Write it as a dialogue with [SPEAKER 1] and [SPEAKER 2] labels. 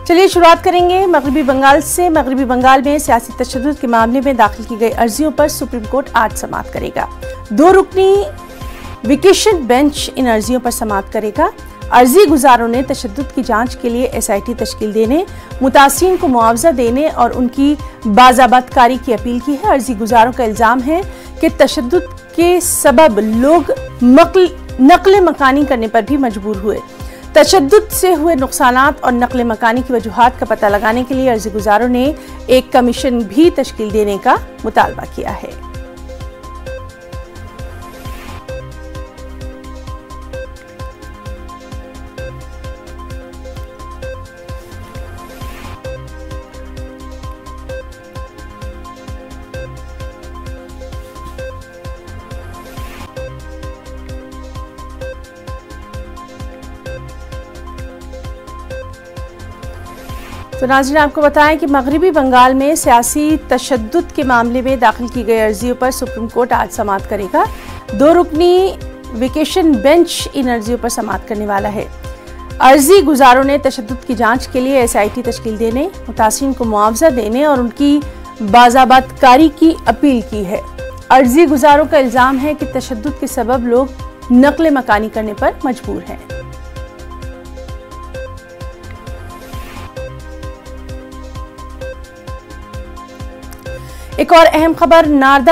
[SPEAKER 1] चलिए शुरुआत करेंगे मगरबी बंगाल से। मगरबी बंगाल में सियासी तशद्दुद के मामले में दाखिल की गई अर्जियों पर सुप्रीम कोर्ट आज समाअत करेगा। 2 रुकनी वेकेशन बेंच इन अर्जियों पर समाअत करेगा। अर्जी गुजारों ने तशद्दुद की जांच के लिए SIT तश्कील देने, मुतासिरीन को मुआवजा देने और उनकी बाज़ाबतकारी की अपील की है। अर्जी गुजारों का इल्ज़ाम है कि तशद्दुद के सबब लोग नकल मकानी करने पर भी मजबूर हुए। तशद्दुद से हुए नुकसानात और नकल मकानी की वजूहात का पता लगाने के लिए अर्जी गुजारों ने एक कमीशन भी तश्कील देने का मुतालबा किया है। तो नाज़रीन, आपको बताएं कि मगरबी बंगाल में सियासी तशद्दुद के मामले में दाखिल की गई अर्जियों पर सुप्रीम कोर्ट आज समाअत करेगा। 2 रुकनी वेकेशन बेंच इन अर्जियों पर समाअत करने वाला है। अर्जी गुजारों ने तशद्दुद की जांच के लिए SIT तश्कील देने, मुतासिरीन को मुआवजा देने और उनकी बाज़ाबतकारी की अपील की है। अर्जी गुजारों का इल्ज़ाम है कि तशद्दुद के सबब लोग नकल मकानी करने पर मजबूर हैं। एक और अहम खबर, नारदा